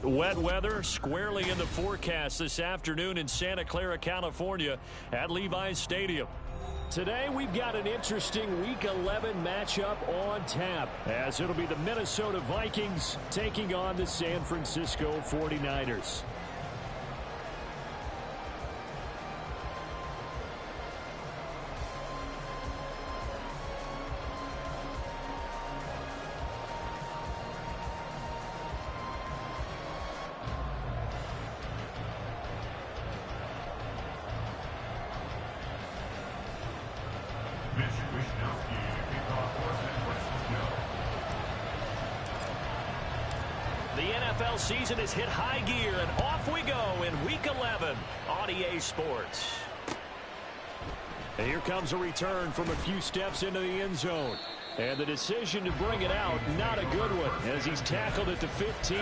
Wet weather squarely in the forecast this afternoon in Santa Clara, California at Levi's Stadium. Today we've got an interesting Week 11 matchup on tap, as it'll be the Minnesota Vikings taking on the San Francisco 49ers. Season has hit high gear, and off we go in Week 11 on EA Sports. And here comes a return from a few steps into the end zone. And the decision to bring it out, not a good one, as he's tackled at the 15.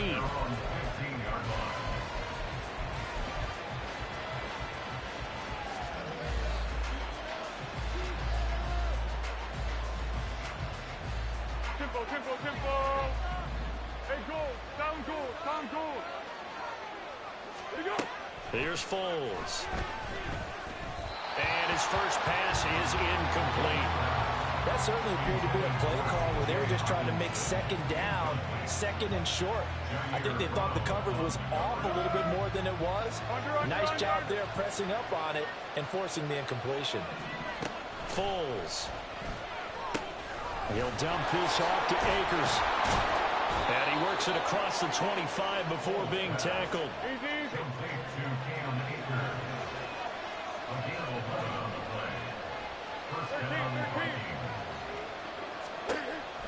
Tempo. Hey, goal. Down goal. Here we go. Here's Foles. And his first pass is incomplete. That certainly appeared to be a play call where they were just trying to make second down, second and short. I think they thought the coverage was off a little bit more than it was. Nice job there pressing up on it and forcing the incompletion. Foles. He'll dump this off to Akers. And he works it across the 25 before being tackled.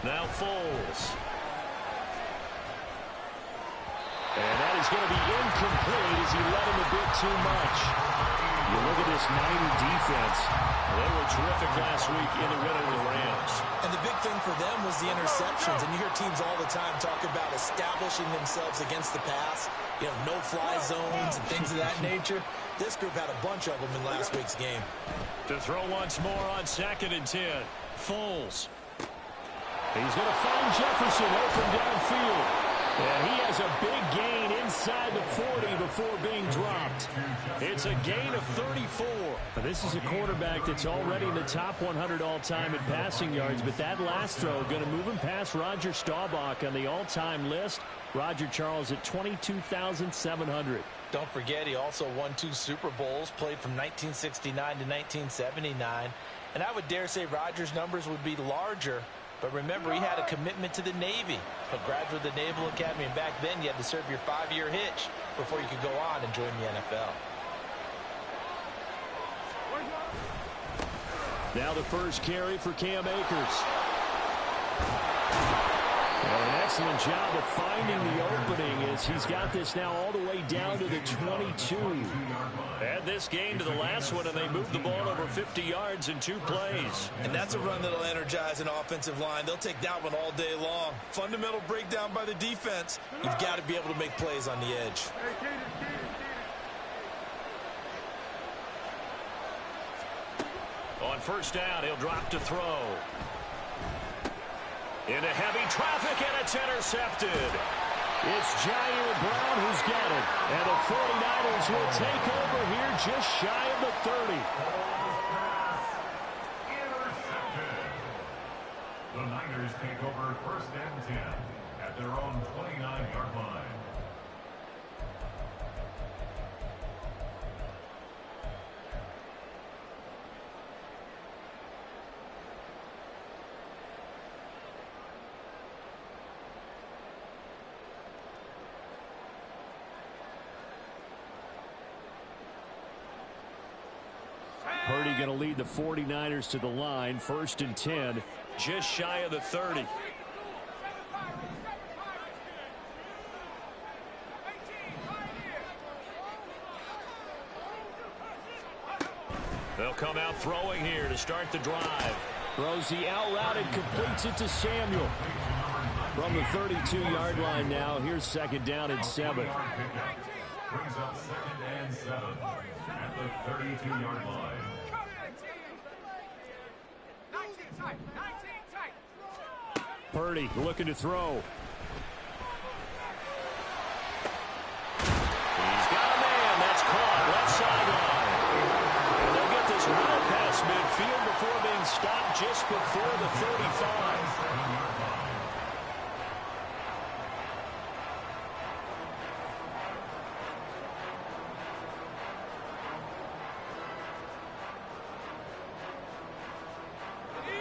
Now Foles. And that is going to be incomplete as he let him a bit too much. You look at this Niner defense. They were terrific last week in the win over the Rams. And the big thing for them was the interceptions. And you hear teams all the time talk about establishing themselves against the pass. You know, no-fly zones and things of that nature. This group had a bunch of them in last week's game. To throw once more on 2nd and 10. Foles. He's going to find Jefferson open downfield. And he has a big gain inside the 40 before being dropped. It's a gain of 34. This is a quarterback that's already in the top 100 all-time in passing yards, but that last throw going to move him past Roger Staubach on the all-time list. Roger Charles at 22,700. Don't forget, he also won 2 Super Bowls, played from 1969 to 1979. And I would dare say Roger's numbers would be larger. But remember, he had a commitment to the Navy, a graduate of the Naval Academy, and back then you had to serve your 5-year hitch before you could go on and join the NFL. Now the first carry for Cam Akers. An excellent job of finding the opening as he's got this now all the way down to the 22. Add this game to the last one, and they moved the ball over 50 yards in 2 plays. And that's a run that'll energize an offensive line. They'll take that one all day long. Fundamental breakdown by the defense. You've got to be able to make plays on the edge. On first down, he'll drop to throw. Into heavy traffic, and it's intercepted. It's Jair Brown who's got it. And the 49ers will take over here just shy of the 30. Intercepted. The Niners take over 1st and 10 at their own 29-yard line. Purdy going to lead the 49ers to the line. 1st and 10, just shy of the 30. They'll come out throwing here to start the drive. Throws the out route and completes it to Samuel. From the 32-yard line now, here's 2nd down and 7. Brings up 2nd and 7 at the 32-yard line. Purdy looking to throw. field before being stopped just before the 35.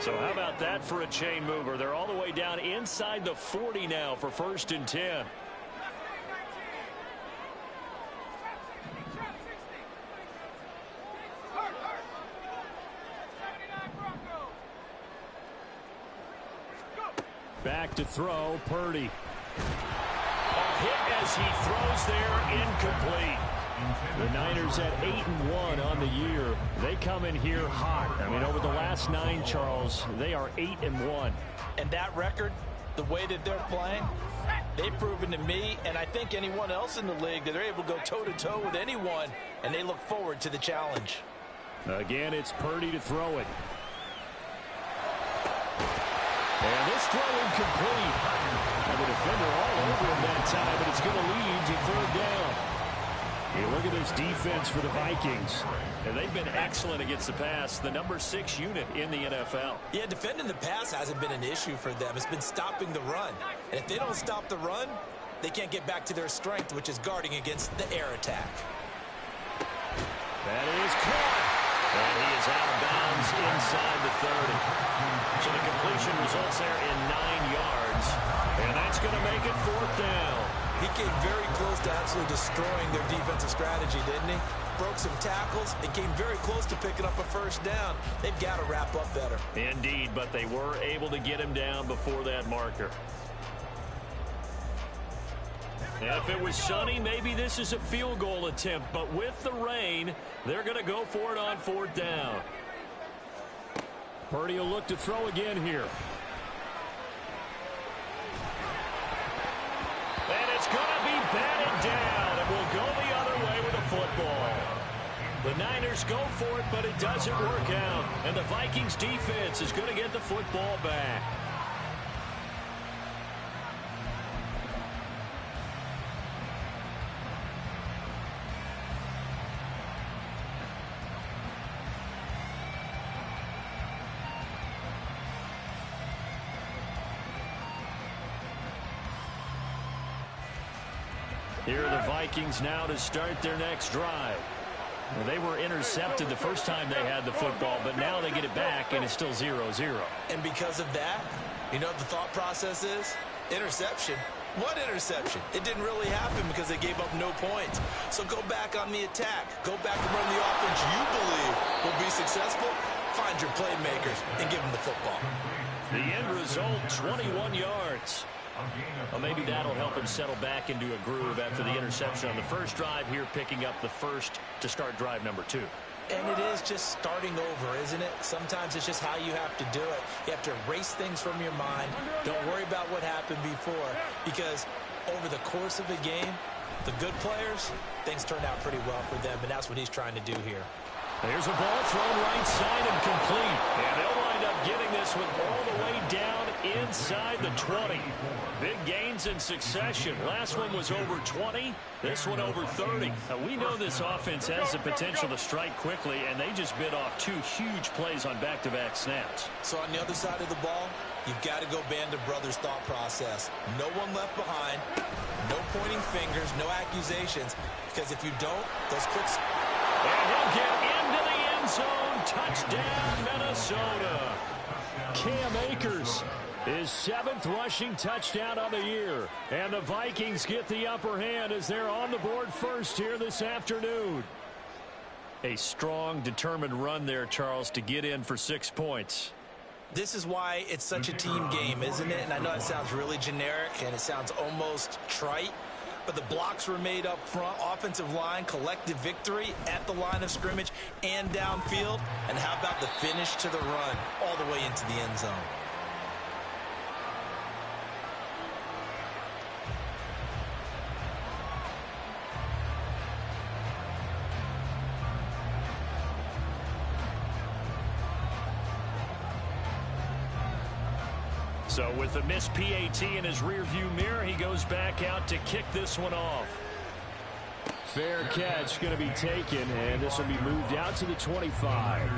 So how about that for a chain mover? They're all the way down inside the 40 now for 1st and 10. Back to throw, Purdy. A hit as he throws there, incomplete. The Niners at 8-1 on the year. They come in here hot. I mean, over the last 9, Charles, they are 8-1. And that record, the way that they're playing, they've proven to me, and I think anyone else in the league, that they're able to go toe-to-toe with anyone, and they look forward to the challenge. Again, it's Purdy to throw it. And this throw incomplete. And the defender all over him that time, but it's going to lead to 3rd down. You look at this defense for the Vikings. And they've been excellent against the pass, the number 6 unit in the NFL. Yeah, defending the pass hasn't been an issue for them. It's been stopping the run. And if they don't stop the run, they can't get back to their strength, which is guarding against the air attack. That is caught. And he is out of bounds inside the 30. So the completion results there in 9 yards. And that's going to make it 4th down. He came very close to absolutely destroying their defensive strategy, didn't he? Broke some tackles and came very close to picking up a 1st down. They've got to wrap up better. Indeed, but they were able to get him down before that marker. If it was sunny, maybe this is a field goal attempt, but with the rain, they're going to go for it on 4th down. Purdy will look to throw again here. And it's going to be batted down, and we'll go the other way with the football. The Niners go for it, but it doesn't work out, and the Vikings defense is going to get the football back. Here are the Vikings now to start their next drive. Well, they were intercepted the first time they had the football, but now they get it back, and it's still 0-0. And because of that, you know what the thought process is? Interception. What interception? It didn't really happen because they gave up no points. So go back on the attack. Go back and run the offense you believe will be successful. Find your playmakers and give them the football. The end result, 21 yards. Well, maybe that'll help him settle back into a groove after the interception on the first drive here, picking up the first to start drive number 2. And it is just starting over, isn't it? Sometimes it's just how you have to do it. You have to erase things from your mind. Don't worry about what happened before, because over the course of a game, the good players, things turn out pretty well for them, and that's what he's trying to do here. There's a ball thrown right side and complete. And they'll wind up getting this one all the way down inside the 20. Big gains in succession. Last one was over 20. This one over 30. Now, we know this offense has the potential to strike quickly, and they just bit off 2 huge plays on back-to-back snaps. So on the other side of the ball, you've got to go Band of Brothers thought process. No one left behind. No pointing fingers. No accusations. Because if you don't, those clicks... And he'll get into the end zone. Touchdown, Minnesota. Cam Akers, his 7th rushing touchdown on the year. And the Vikings get the upper hand as they're on the board first here this afternoon. A strong, determined run there, Charles, to get in for 6 points. This is why it's such a team game, isn't it? And I know it sounds really generic and it sounds almost trite, but the blocks were made up front, offensive line, collective victory at the line of scrimmage and downfield. And how about the finish to the run all the way into the end zone? So with the missed PAT in his rearview mirror, he goes back out to kick this one off. Fair catch going to be taken, and this will be moved out to the 25.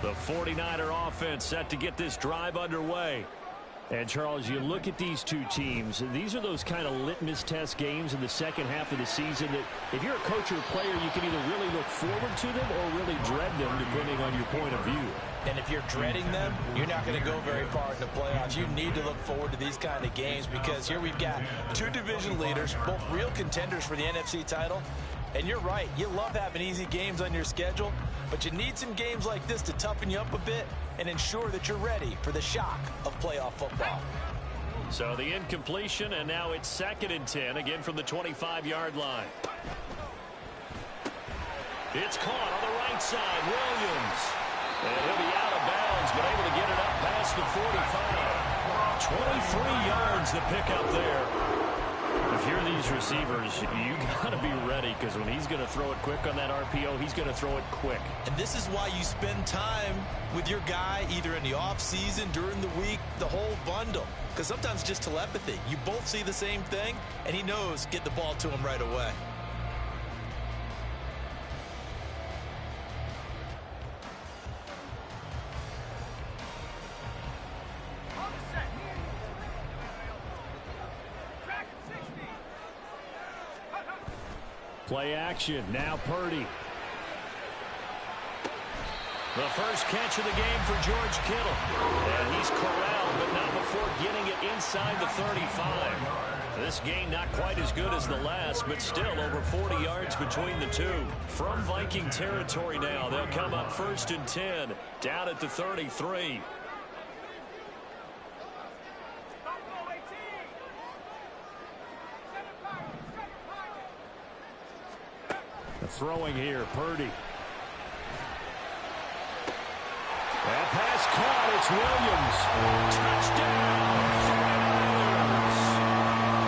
The 49er offense set to get this drive underway. And, Charles, you look at these two teams, these are those kind of litmus test games in the second half of the season that if you're a coach or a player, you can either really look forward to them or really dread them, depending on your point of view. And if you're dreading them, you're not going to go very far in the playoffs. You need to look forward to these kind of games because here we've got two division leaders, both real contenders for the NFC title. And you're right, you love having easy games on your schedule, but you need some games like this to toughen you up a bit and ensure that you're ready for the shock of playoff football. So the incompletion, and now it's 2nd and 10, again from the 25-yard line. It's caught on the right side, Williams. And he'll be out of bounds, but able to get it up past the 45. 23 yards the pickup there. If you're these receivers, you got to be ready because when he's going to throw it quick on that RPO, he's going to throw it quick. And this is why you spend time with your guy either in the offseason, during the week, the whole bundle. Because sometimes just telepathy. You both see the same thing, and he knows get the ball to him right away. Play action. Now Purdy. The first catch of the game for George Kittle. And he's corralled, but not before getting it inside the 35. This game not quite as good as the last, but still over 40 yards between the two. From Viking territory now, they'll come up 1st and 10, down at the 33. Throwing here, Purdy. That pass caught. It's Williams. Touchdown.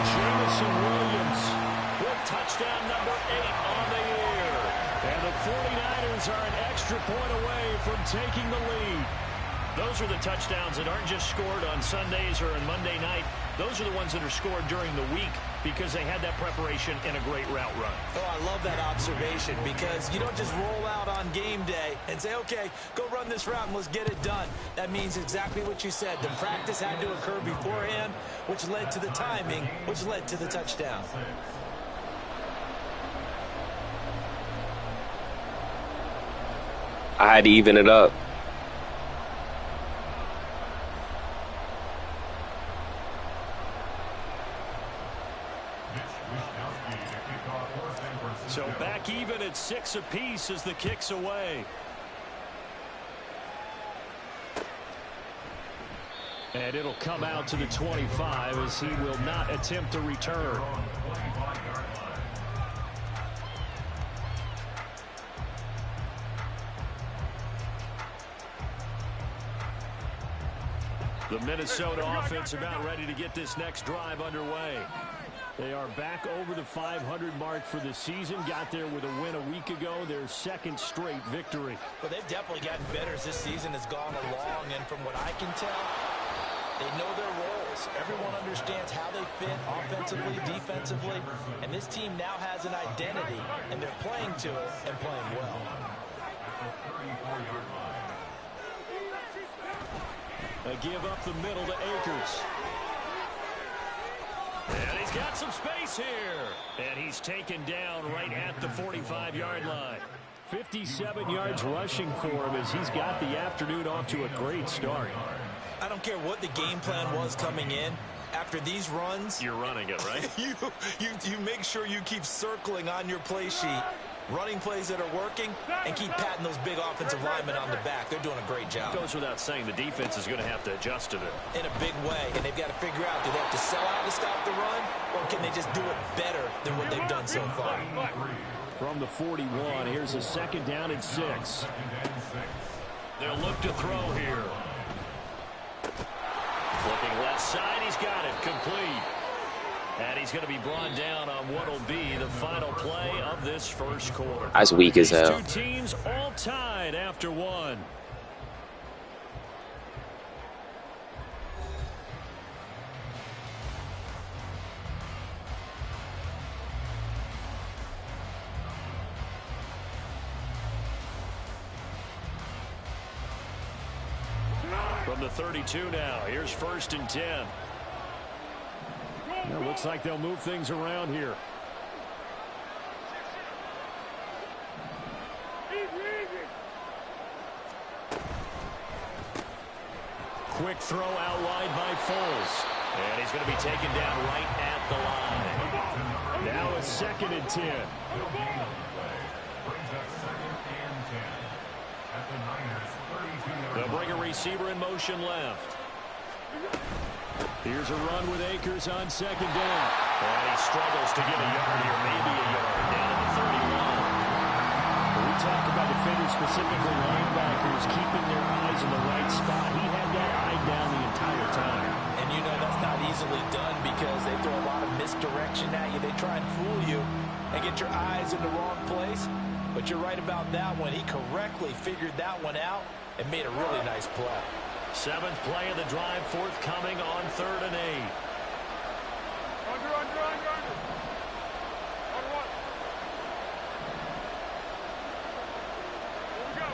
Jameson Williams with touchdown number 8 on the year. And the 49ers are an extra point away from taking the lead. Those are the touchdowns that aren't just scored on Sundays or on Monday night. Those are the ones that are scored during the week because they had that preparation in a great route run. Oh, I love that observation because you don't just roll out on game day and say, okay, go run this route and let's get it done. That means exactly what you said. The practice had to occur beforehand, which led to the timing, which led to the touchdown. I had to even it up. So back even at 6 apiece as the kick's away. And it'll come out to the 25 as he will not attempt a return. The Minnesota offense about ready to get this next drive underway. They are back over the 500 mark for the season. Got there with a win a week ago. Their second straight victory. Well, they've definitely gotten better as this season has gone along. And from what I can tell, they know their roles. Everyone understands how they fit offensively, defensively. And this team now has an identity, and they're playing to it and playing well. They give up the middle to Akers. And he's got some space here. And he's taken down right at the 45-yard line. 57 yards rushing for him as he's got the afternoon off to a great start. I don't care what the game plan was coming in. After these runs, you're running it, right? you make sure you keep circling on your play sheet, running plays that are working, and keep patting those big offensive linemen on the back. They're doing a great job. Goes without saying the defense is going to have to adjust to it. In a big way, and they've got to figure out, do they have to sell out to stop the run, or can they just do it better than what they've done so far? From the 41, here's a 2nd down and 6. They'll look to throw here. Looking left side, he's got it, complete. And he's going to be brought down on what will be the final play of this first quarter. That's weak as hell. These two teams all tied after one. the 32 now. Here's 1st and 10. It looks like they'll move things around here. Quick throw outlined by Foles. And he's going to be taken down right at the line. Now a 2nd and 10. They'll bring a receiver in motion left. Here's a run with Akers on 2nd down. And he struggles to get a yard here, maybe a yard, down to the 31. When we talk about defenders, specifically linebackers, keeping their eyes in the right spot. He had that eye down the entire time. And you know that's not easily done because they throw a lot of misdirection at you. They try and fool you and get your eyes in the wrong place. But you're right about that one. He correctly figured that one out and made a really nice play. 7th play of the drive forthcoming on 3rd and 8. Under. On what? What we got?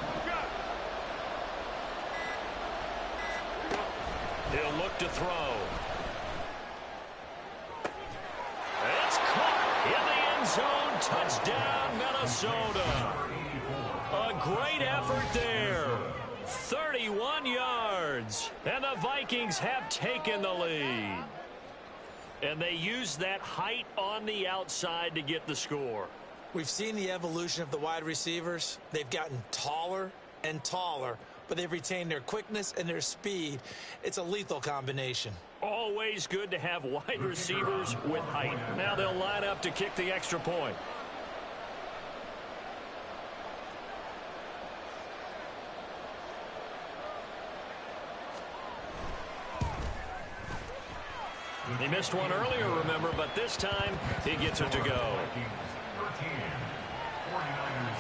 He'll look to throw. It's caught in the end zone. Touchdown, Minnesota. A great effort there. 31 yards. And the Vikings have taken the lead. And they use that height on the outside to get the score. We've seen the evolution of the wide receivers. They've gotten taller and taller, but they've retained their quickness and their speed. It's a lethal combination. Always good to have wide receivers with height. Now they'll line up to kick the extra point. He missed one earlier, remember, but this time he gets it to go. 13, 49ers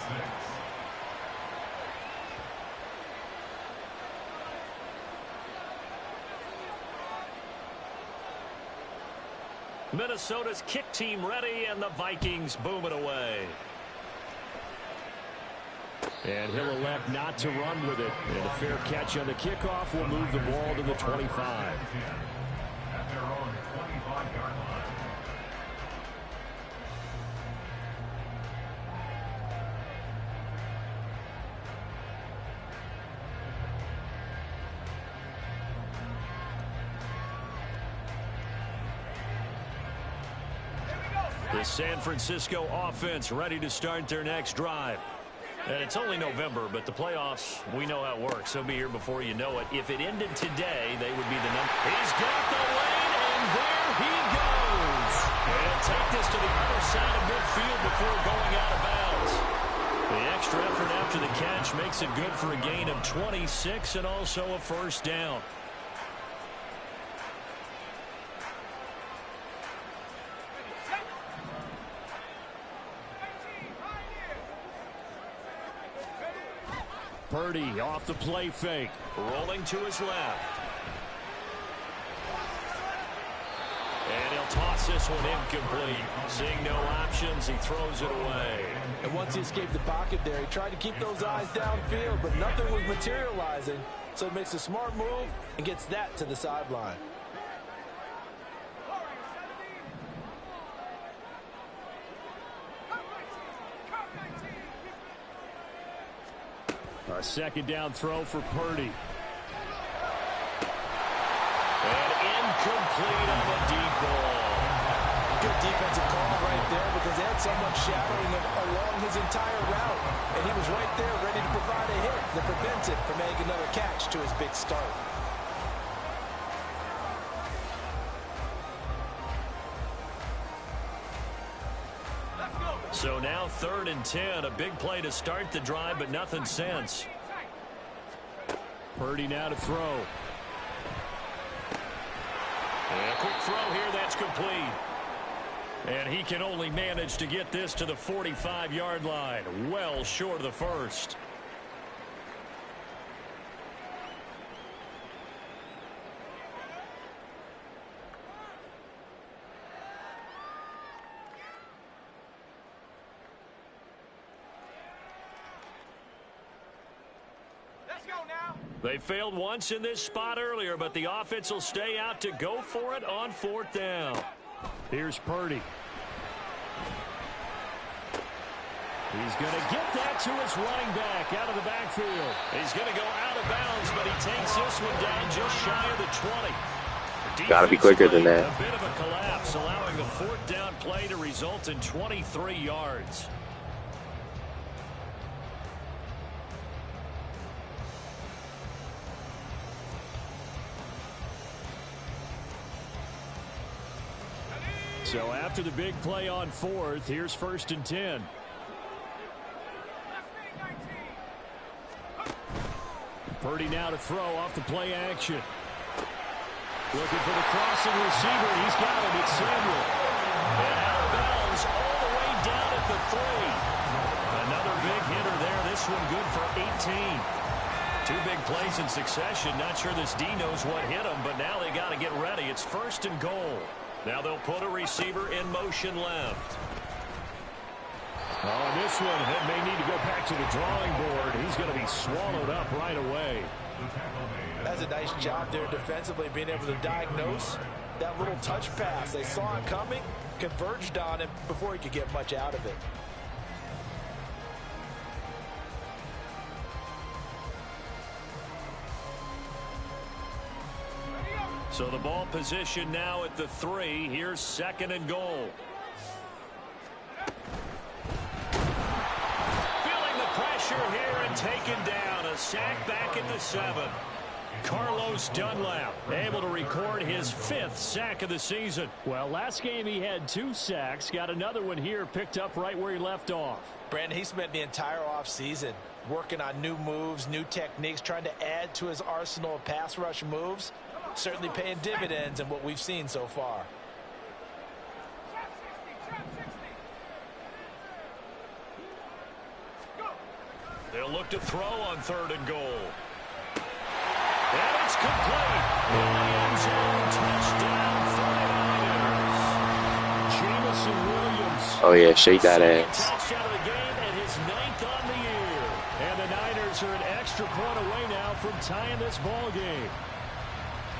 6. Minnesota's kick team ready, and the Vikings boom it away. And he'll elect not to run with it. And a fair catch on the kickoff will move the ball to the 25. At their own 25-yard line. The San Francisco offense ready to start their next drive. And it's only November, but the playoffs, we know how it works. They'll be here before you know it. If it ended today, they would be the number. He's got the lane, and there he goes. And take this to the other side of midfield before going out of bounds. The extra effort after the catch makes it good for a gain of 26 and also a first down. Purdy off the play fake. Rolling to his left. And he'll toss this one incomplete. Seeing no options, he throws it away. And once he escaped the pocket there, he tried to keep those eyes downfield, but nothing was materializing. So he makes a smart move and gets that to the sideline. A second down throw for Purdy. And incomplete on the deep ball. Good defensive call right there because they had someone shadowing him along his entire route. And he was right there ready to provide a hit that prevents it from making another catch to his big start. So now 3rd and 10. A big play to start the drive, but nothing since. Purdy now to throw. And a quick throw here, that's complete. And he can only manage to get this to the 45-yard line. Well short of the first. Let's go now. They failed once in this spot earlier, but the offense will stay out to go for it on 4th down. Here's Purdy. He's going to get that to his running back out of the backfield. He's going to go out of bounds, but he takes this one down just shy of the 20. Got to be quicker than that. A bit of a collapse, allowing the 4th down play to result in 23 yards. So after the big play on 4th, here's 1st and 10. Purdy now to throw off the play action. Looking for the crossing receiver. He's got him. It's Samuel. And out of bounds all the way down at the 3. Another big hitter there. This one good for 18. 2 big plays in succession. Not sure this D knows what hit him, but now they got to get ready. It's 1st and goal. Now they'll put a receiver in motion left. Oh, this one may need to go back to the drawing board. He's going to be swallowed up right away. That's a nice job there defensively, being able to diagnose that little touch pass. They saw it coming, converged on him before he could get much out of it. So the ball position now at the 3. Here's 2nd and goal. Feeling the pressure here and taken down. A sack back at the 7. Carlos Dunlap able to record his 5th sack of the season. Well, last game he had 2 sacks. Got another one here picked up right where he left off. Brandon, he spent the entire offseason working on new moves, new techniques, trying to add to his arsenal of pass rush moves. Certainly paying dividends in what we've seen so far. They'll look to throw on 3rd and goal. And it's complete. In the end zone, touchdown for the Niners. Jamison Williams. Oh, yeah, shake that ass. Touchdown of the game and his 9th on the year. And the Niners are an extra point away now from tying this ball game.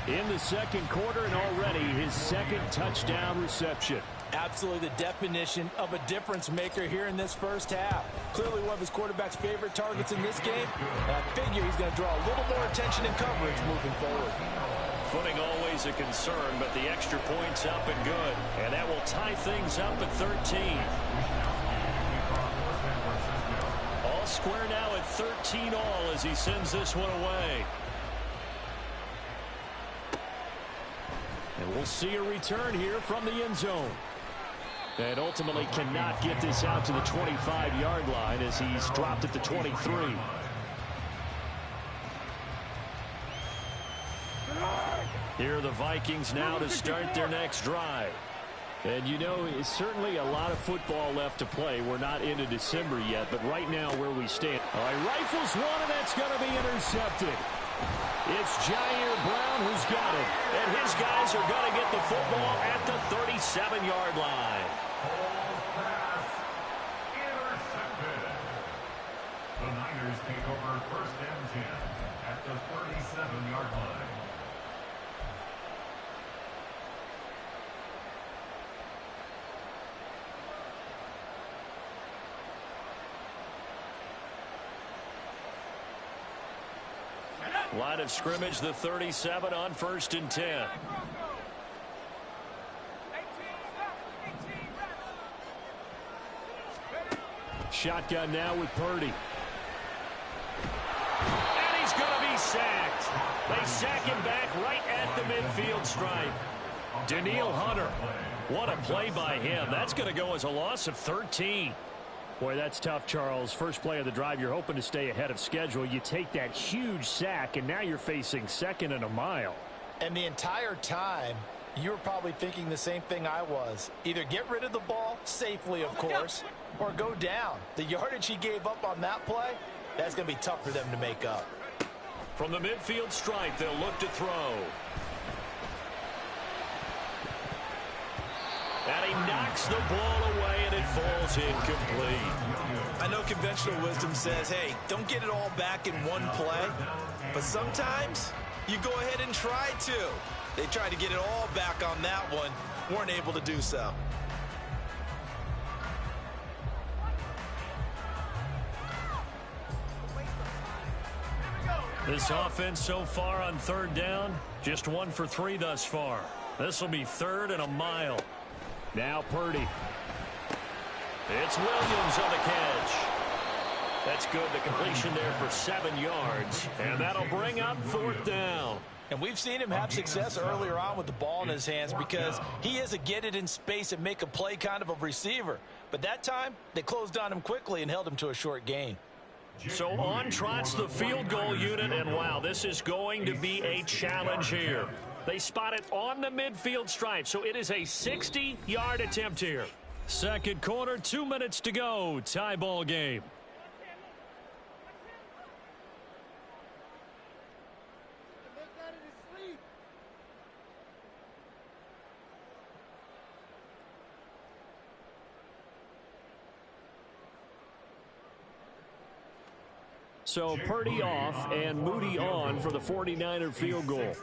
In the 2nd quarter and already his 2nd touchdown reception. Absolutely the definition of a difference maker here in this first half. Clearly one of his quarterback's favorite targets in this game. And I figure he's going to draw a little more attention and coverage moving forward. Footing always a concern, but the extra point's up and good. And that will tie things up at 13. All square now at 13 all as he sends this one away. And we'll see a return here from the end zone. And ultimately cannot get this out to the 25-yard line as he's dropped at the 23. Here are the Vikings now to start their next drive. And you know, it's certainly a lot of football left to play. We're not into December yet, but right now where we stand. All right, rifles one, and that's going to be intercepted. It's Jair Brown who's got it. And his guys are going to get the football at the 37-yard line. Intercepted. The Niners take over 1st and 10 at the 37-yard line. Line of scrimmage, the 37 on 1st and 10. Shotgun now with Purdy. And he's going to be sacked. They sack him back right at the midfield stripe. Danielle Hunter. What a play by him. That's going to go as a loss of 13. Boy, that's tough, Charles. First play of the drive, you're hoping to stay ahead of schedule. You take that huge sack, and now you're facing 2nd and a mile. And the entire time, you were probably thinking the same thing I was. Either get rid of the ball, safely, of course, or go down. The yardage he gave up on that play, that's going to be tough for them to make up. From the midfield stripe, they'll look to throw. And he knocks backs the ball away, and it falls incomplete. I know conventional wisdom says, hey, don't get it all back in one play. But sometimes you go ahead and try to. They tried to get it all back on that one. Weren't able to do so. This offense so far on third down, just 1 for 3 thus far. This will be 3rd and a mile. Now Purdy. It's Williams on the catch. That's good. The completion there for 7 yards. And that'll bring up 4th down. And we've seen him have success earlier on with the ball in his hands because he is a get it in space and make a play kind of a receiver. But that time, they closed on him quickly and held him to a short gain. So on trots the field goal unit, and wow, this is going to be a challenge here. They spot it on the midfield stripe, so it is a 60-yard attempt here. Second quarter, 2 minutes to go. Tie ball game. So Purdy off and Moody on for the 49er field goal.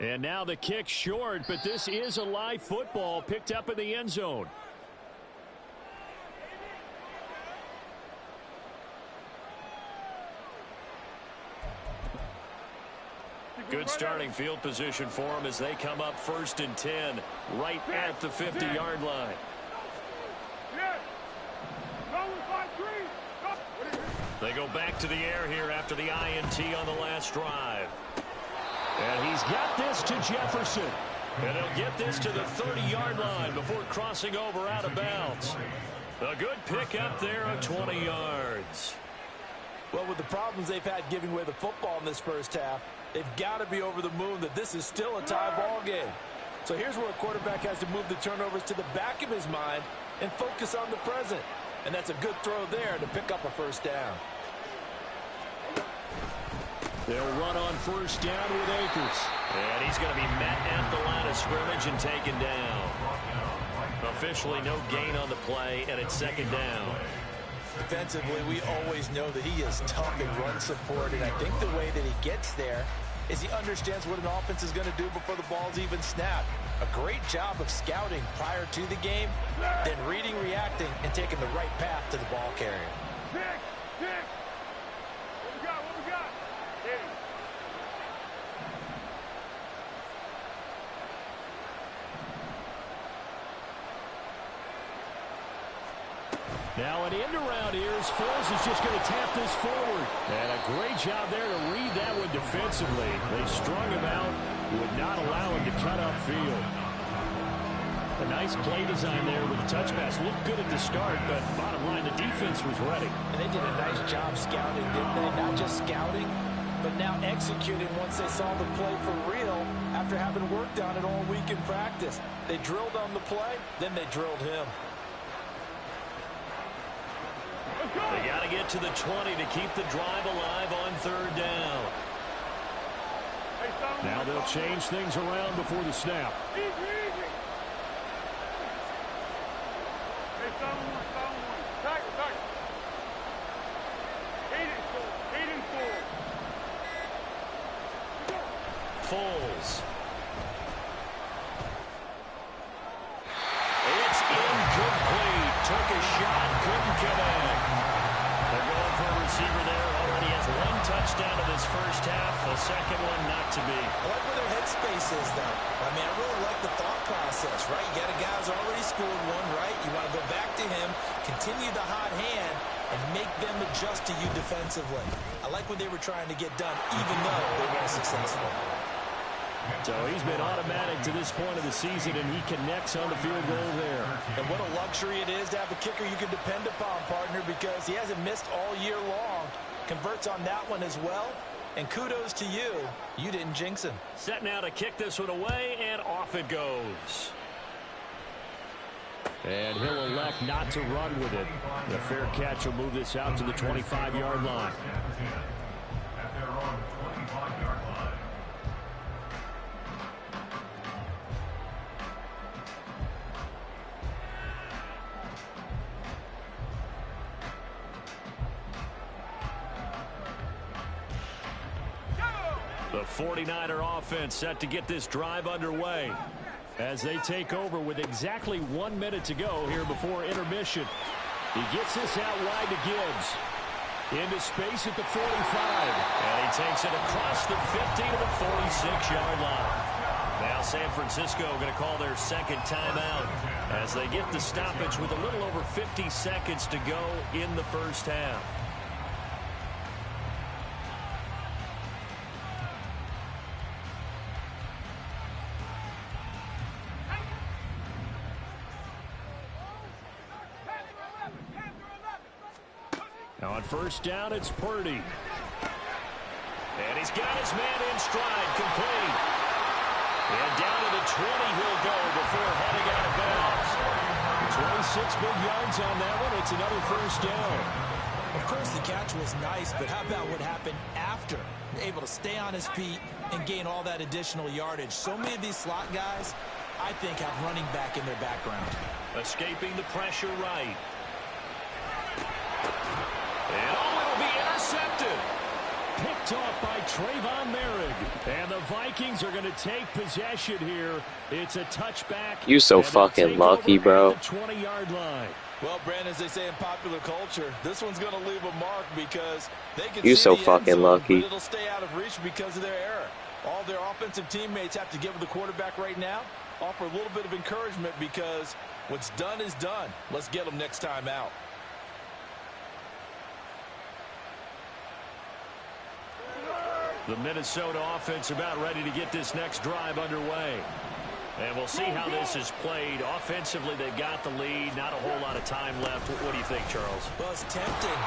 And now the kick short, but this is a live football picked up in the end zone. Good starting field position for them as they come up 1st and 10 right at the 50-yard line. They go back to the air here after the INT on the last drive. And he's got this to Jefferson. And he'll get this to the 30-yard line before crossing over out of bounds. A good pick up there of 20 yards. Well, with the problems they've had giving away the football in this first half, they've got to be over the moon that this is still a tie ball game. So here's where a quarterback has to move the turnovers to the back of his mind and focus on the present. And that's a good throw there to pick up a first down. They'll run on first down with Akers. And he's going to be met at the line of scrimmage and taken down. Officially no gain on the play, and it's 2nd down. Defensively, we always know that he is tough in run support, and I think the way that he gets there is he understands what an offense is going to do before the ball's even snapped. A great job of scouting prior to the game, then reading, reacting, and taking the right path to the ball carrier. What we got? Hit him. Now an end around here as Foles is just going to tap this forward. And a great job there to read that one defensively. They strung him out, would not allow him to cut upfield. A nice play design there with the touch pass. Looked good at the start, but bottom line, the defense was ready. And they did a nice job scouting, didn't they? Not just scouting, but now executing once they saw the play for real after having worked on it all week in practice. They drilled on the play, then they drilled him. They got to get to the 20 to keep the drive alive on 3rd down. Now they'll change things around before the snap. Easy. Hey, someone. Tackle. 8 and 4. Foles. It's incomplete. Took a shot, couldn't connect. They're going for a receiver there. Already has 1 touchdown in this first half. The second one not to be. I like where their headspace is, though. I mean, I really like the thought process, right? You got a guy who's already scored 1, right? You want to go back to him, continue the hot hand, and make them adjust to you defensively. I like what they were trying to get done, even though they weren't successful. So he's been automatic to this point of the season, and he connects on the field goal there. And what a luxury it is to have a kicker you can depend upon, partner, because he hasn't missed all year long. Converts on that one as well. And kudos to you. You didn't jinx him. Set now to kick this one away, and off it goes. And he'll elect not to run with it. The fair catch will move this out to the 25-yard line. At their own 25-yard line. The 49er offense set to get this drive underway as they take over with exactly 1 minute to go here before intermission. He gets this out wide to Gibbs. Into space at the 45. And he takes it across the 50 to the 46-yard line. Now San Francisco going to call their second timeout as they get the stoppage with a little over 50 seconds to go in the first half. On first down, it's Purdy. And he's got his man in stride, complete. And down to the 20 he'll go before heading out of bounds. 26 big yards on that one. It's another first down. Of course, the catch was nice, but how about what happened after? Able to stay on his feet and gain all that additional yardage. So many of these slot guys, I think, have running back in their background. Escaping the pressure right. And it'll be intercepted. Picked off by Trayvon Merrick. And the Vikings are going to take possession here. It's a touchback. You so fucking lucky, bro. 20-yard line. Well, Brandon, as they say in popular culture, this one's going to leave a mark because they can You see so the fucking end zone, lucky. but it'll stay out of reach because of their error. All their offensive teammates have to give the quarterback right now, offer a little bit of encouragement because what's done is done. Let's get them next time out. The Minnesota offense about ready to get this next drive underway. And we'll see how this is played. Offensively, they've got the lead. Not a whole lot of time left. What do you think, Charles? Well, it's tempting.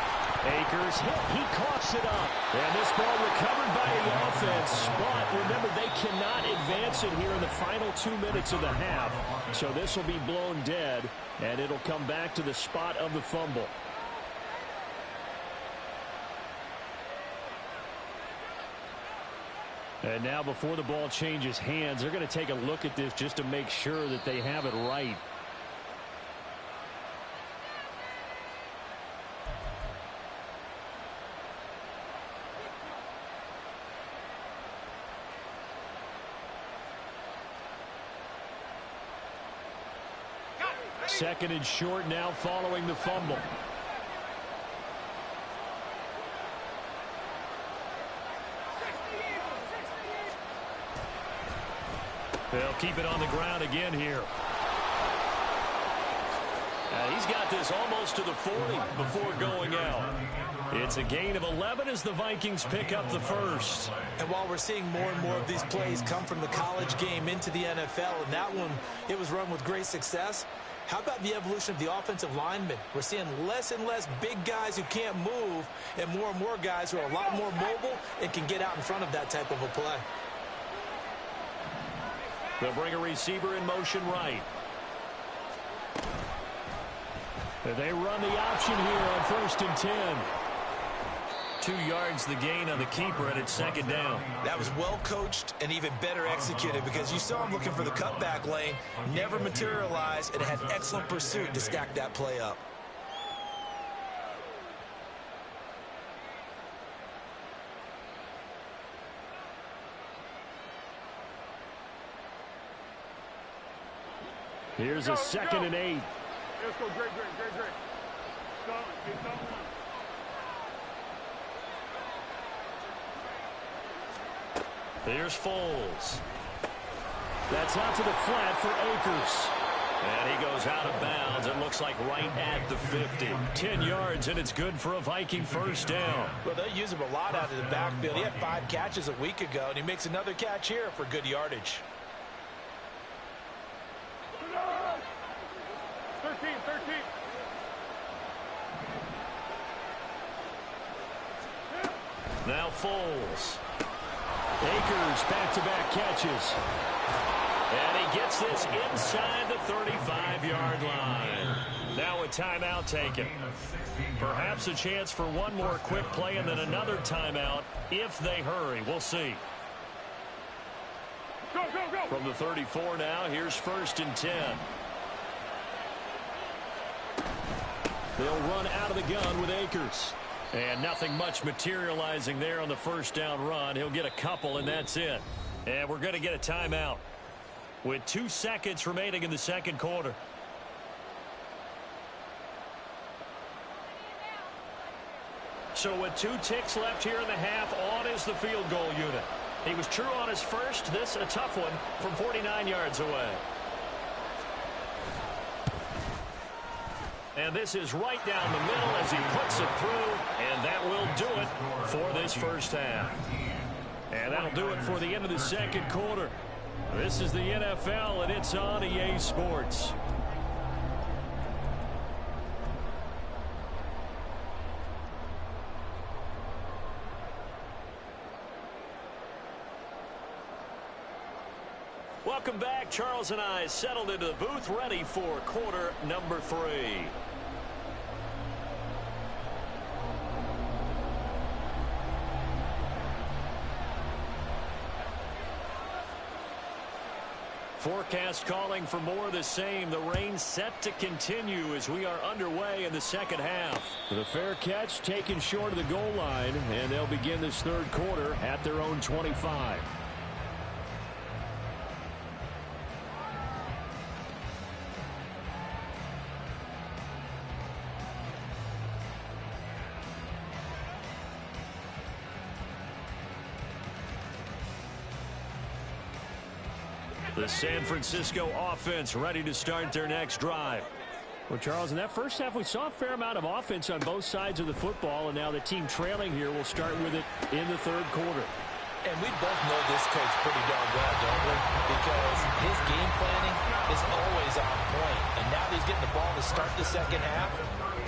Akers hit. He coughs it up. And this ball recovered by the offense. But remember, they cannot advance it here in the final 2 minutes of the half. So this will be blown dead. And it'll come back to the spot of the fumble. And now before the ball changes hands, they're going to take a look at this just to make sure that they have it right. Second and short now following the fumble. They'll keep it on the ground again here. He's got this almost to the 40 before going out. It's a gain of 11 as the Vikings pick up the first. And while we're seeing more and more of these plays come from the college game into the NFL, and that one, it was run with great success, how about the evolution of the offensive linemen? We're seeing less and less big guys who can't move and more guys who are a lot more mobile and can get out in front of that type of a play. They'll bring a receiver in motion right. They run the option here on 1st and 10. 2 yards the gain on the keeper, and it's second down. That was well coached and even better executed because you saw him looking for the cutback lane, never materialized, and had excellent pursuit to stack that play up. Here's a 2nd and 8. Let's go, great. Get someone. Here's Foles. That's out to the flat for Akers. And he goes out of bounds. It looks like right at the 50. 10 yards, and it's good for a Viking first down. Well, they use him a lot out of the backfield. He had 5 catches a week ago, and he makes another catch here for good yardage. 13. Now Foles. Akers back-to-back catches. And he gets this inside the 35-yard line. Now a timeout taken. Perhaps a chance for one more quick play and then another timeout if they hurry. We'll see. Go. From the 34 now, here's 1st and 10. They'll run out of the gun with Akers. And nothing much materializing there on the first down run. He'll get a couple, and that's it. And we're going to get a timeout with 2 seconds remaining in the second quarter. So with 2 ticks left here in the half, on is the field goal unit. He was true on his first. This a tough one from 49 yards away. And this is right down the middle as he puts it through, and that will do it for this first half. And that'll do it for the end of the second quarter. This is the NFL, and it's on EA Sports. Welcome back. Charles and I settled into the booth, ready for quarter number 3. Forecast calling for more of the same. The rain set to continue as we are underway in the second half. The fair catch taken short of the goal line, and they'll begin this third quarter at their own 25. The San Francisco offense ready to start their next drive. Well, Charles, in that first half, we saw a fair amount of offense on both sides of the football, and now the team trailing here will start with it in the third quarter. And we both know this coach pretty darn well, don't we? Because his game planning is always on point. And now that he's getting the ball to start the second half,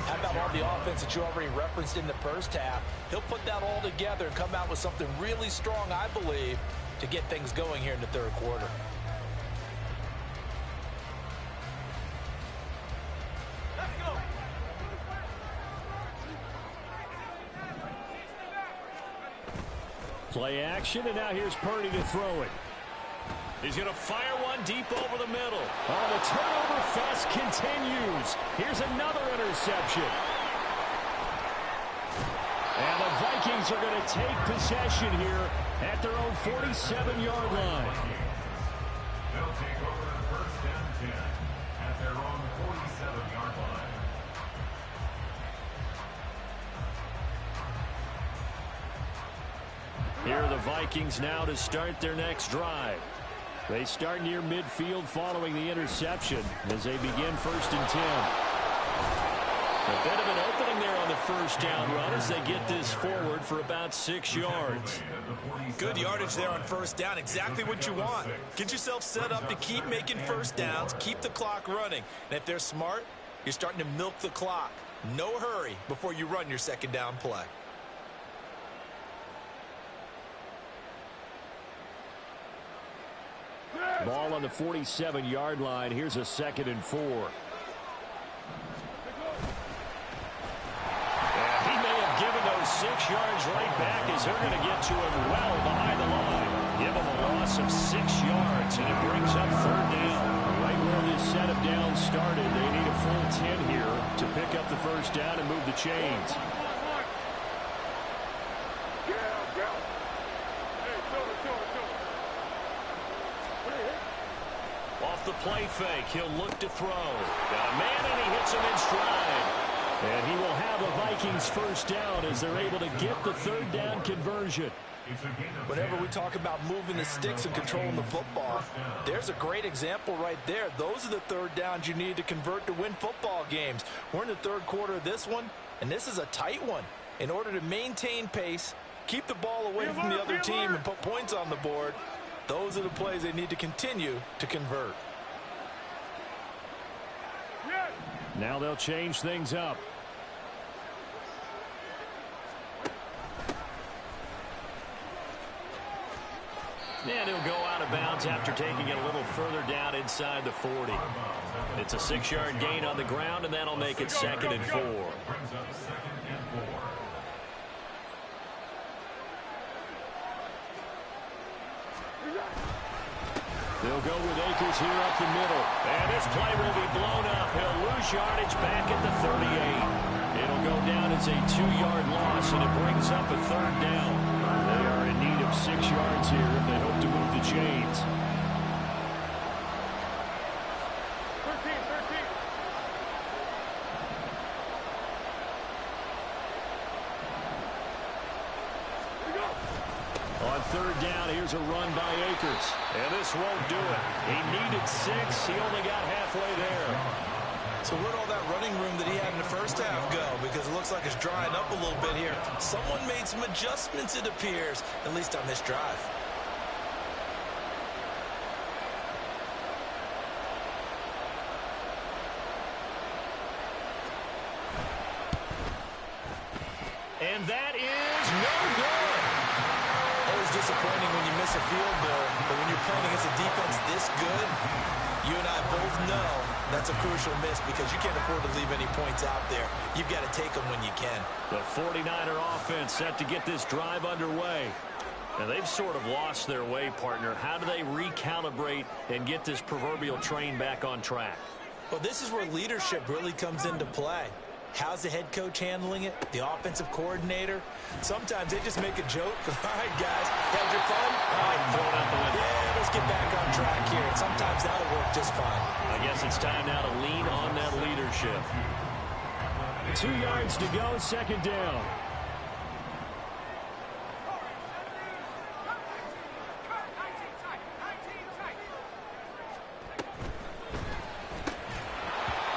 how about all the offense that you already referenced in the first half? He'll put that all together and come out with something really strong, I believe, to get things going here in the third quarter. Play action, and now here's Purdy to throw it. He's going to fire one deep over the middle. Oh, the turnover fest continues. Here's another interception. And the Vikings are going to take possession here at their own 47-yard line. They'll take over first and 10 at their own 47-yard line. Here are the Vikings now to start their next drive. They start near midfield following the interception as they begin first and 10. A bit of an opening there on the first down run as they get this forward for about 6 yards. Good yardage there on first down. Exactly what you want. Get yourself set up to keep making first downs, keep the clock running. And if they're smart, you're starting to milk the clock. No hurry before you run your second down play. Ball on the 47-yard line. Here's a 2nd and 4. And he may have given those 6 yards right back as they're going to get to him well behind the line. Give him a loss of 6 yards, and it brings up third down. Right where this set of downs started, they need a full 10 here to pick up the first down and move the chains. Off the play fake, he'll look to throw. Got a man, and he hits him in stride. And he will have the Vikings first down as they're able to get the third down conversion. Whenever we talk about moving the sticks and controlling the football, there's a great example right there. Those are the third downs you need to convert to win football games. We're in the third quarter of this one, and this is a tight one. In order to maintain pace, keep the ball away from the other team, and put points on the board, those are the plays they need to continue to convert. Now they'll change things up. And he'll go out of bounds after taking it a little further down inside the 40. It's a 6-yard gain on the ground, and that'll make it 2nd and 4. They'll go with Akers here up the middle. And this play will be blown up. He'll lose yardage back at the 38. It'll go down as a 2-yard loss, and it brings up a 3rd down. They are in need of 6 yards here if they hope to move the chains. 13. On 3rd down, here's a run by Akers. And this won't do it. He needed 6. He only got halfway there. So where'd all that running room that he had in the first half go? Because it looks like it's drying up a little bit here. Someone made some adjustments, it appears, at least on this drive. And that is no good. Always disappointing when you miss a field goal, but when you're playing against a defense this good, you and I both know that's a crucial miss because you can't afford to leave any points out there. You've got to take them when you can. The 49er offense set to get this drive underway. And they've sort of lost their way, partner. How do they recalibrate and get this proverbial train back on track? Well, this is where leadership really comes into play. How's the head coach handling it? The offensive coordinator? Sometimes they just make a joke. All right, guys, had your fun? All right, throw it out the window. Yeah, let's get back on track here. And sometimes that'll work just fine. I guess it's time now to lean on that leadership. 2 yards to go, 2nd down.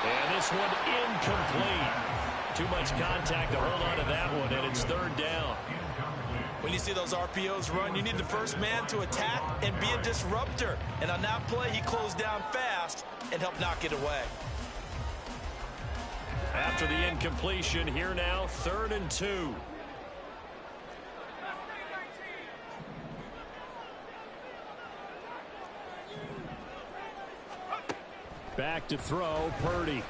And this one incomplete. Too much contact to hold on to that one, and it's 3rd down. When you see those RPOs run, you need the first man to attack and be a disruptor. And on that play, he closed down fast and helped knock it away. After the incompletion, here now, 3rd and 2. Back to throw, Purdy.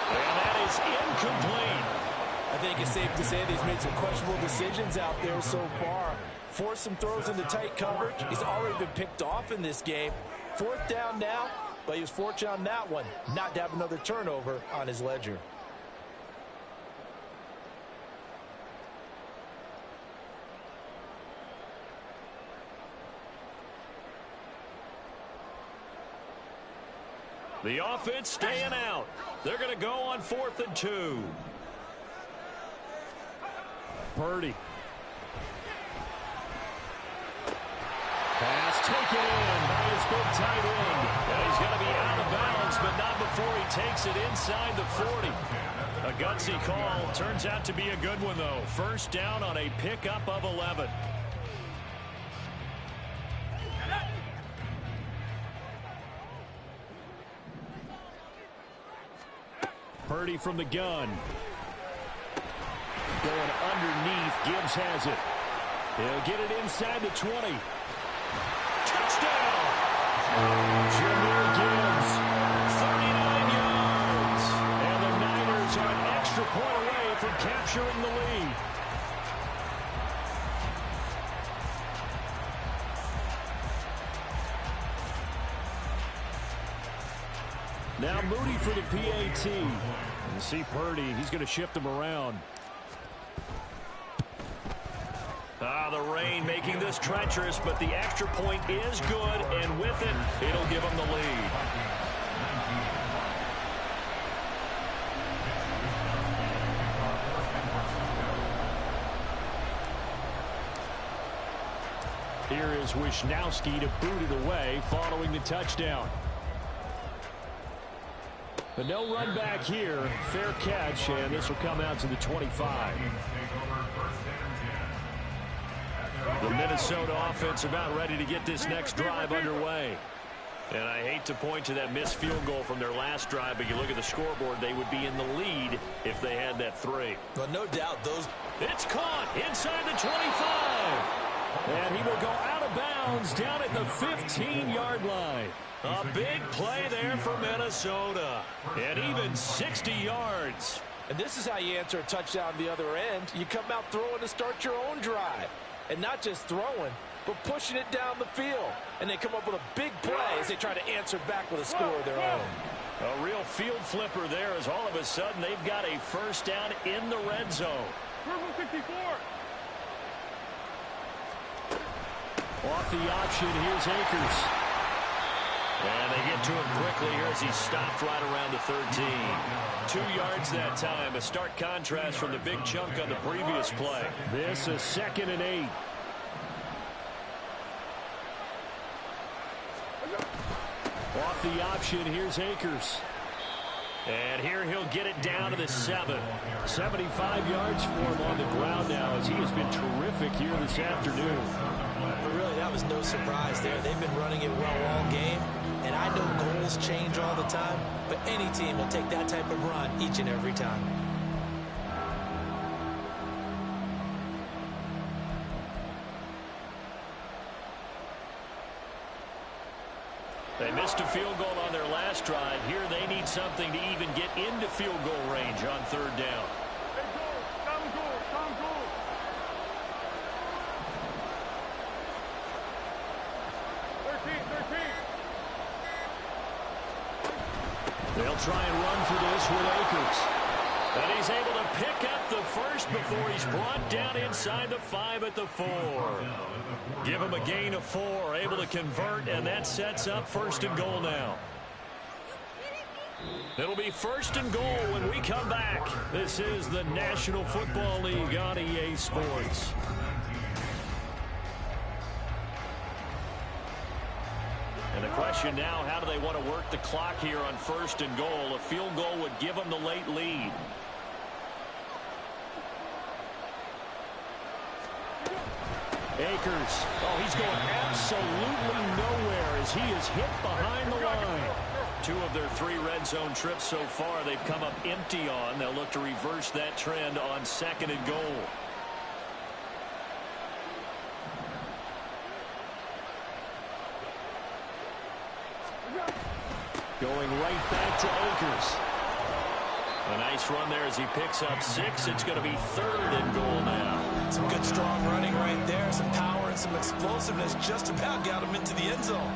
And that is incomplete. I think it's safe to say that he's made some questionable decisions out there so far. Forced some throws into tight coverage. He's already been picked off in this game. 4th down now, but he was fortunate on that one not to have another turnover on his ledger. The offense staying out. They're going to go on 4th and 2. Purdy. Pass taken in by his big tight end. And he's going to be out of bounds, but not before he takes it inside the 40. A gutsy call. Turns out to be a good one, though. 1st down on a pickup of 11. Purdy from the gun. Going underneath. Gibbs has it. He'll get it inside the 20. Touchdown! Jahmyr Gibbs. 39 yards. And the Niners are an extra point away from capturing the lead. Now Moody for the PAT. You see Purdy, he's going to shift him around. The rain making this treacherous, but the extra point is good, and with it, it'll give them the lead. Here is Wisnowski to boot it away following the touchdown. But no run back here. Fair catch, and this will come out to the 25. The Minnesota offense about ready to get this next drive underway. And I hate to point to that missed field goal from their last drive, but you look at the scoreboard, they would be in the lead if they had that 3. Well, no doubt those... It's caught inside the 25. And he will go out of bounds down at the 15-yard line. A big play there for Minnesota. And even 60 yards. And this is how you answer a touchdown the other end. You come out throwing to start your own drive. And not just throwing, but pushing it down the field. And they come up with a big play as they try to answer back with a score of their own. A real field flipper there as all of a sudden they've got a first down in the red zone. Purple 64. Off the option, here's Akers. And they get to him quickly here as he stopped right around the 13. 2 yards that time. A stark contrast from the big chunk on the previous play. This is 2nd and 8. Off the option, here's Akers. And here he'll get it down to the 7. 75 yards for him on the ground now as he has been terrific here this afternoon. But really, that was no surprise there. They've been running it well all game. And I know goals change all the time, but any team will take that type of run each and every time. They missed a field goal on their last drive. Here they need something to even get into field goal range on 3rd down. Hey, goal. Down goal. Down goal. 13. They'll try and run for this with Akers. And he's able to pick up the first before he's brought down inside the 5 at the 4. Give him a gain of 4, able to convert, and that sets up 1st and goal now. It'll be 1st and goal when we come back. This is the National Football League on EA Sports. And the question now, how do they want to work the clock here on 1st and goal? A field goal would give them the late lead. Akers. Oh, he's going absolutely nowhere as he is hit behind the line. 2 of their 3 red zone trips so far they've come up empty on. They'll look to reverse that trend on 2nd and goal. Going right back to Akers. A nice run there as he picks up 6. It's going to be 3rd and goal now. Some good strong running right there. Some power and some explosiveness just about got him into the end zone.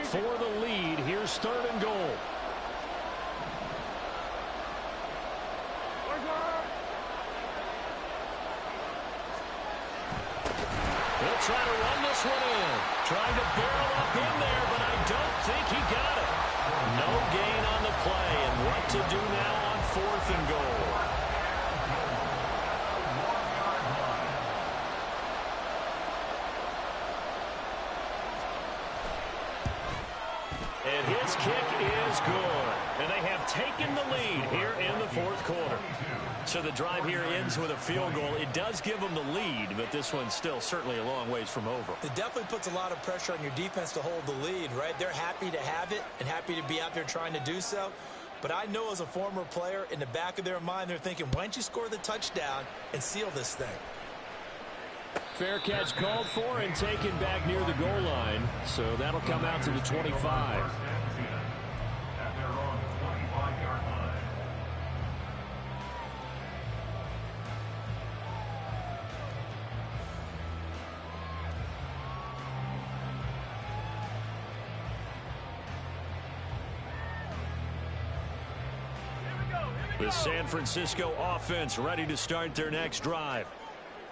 For the lead, here's 3rd and goal. He'll try to run this one in. Trying to barrel up in there, but I don't think he got it. No gain on the play, and what to do now on 4th and goal. And his kick is good. And they have taken the lead here in the 4th quarter. So the drive here ends with a field goal. It does give them the lead, but this one's still certainly a long ways from over. It definitely puts a lot of pressure on your defense to hold the lead, right? They're happy to have it and happy to be out there trying to do so. But I know as a former player, in the back of their mind, they're thinking, why don't you score the touchdown and seal this thing? Fair catch called for and taken back near the goal line. So that'll come out to the 25. The San Francisco offense ready to start their next drive.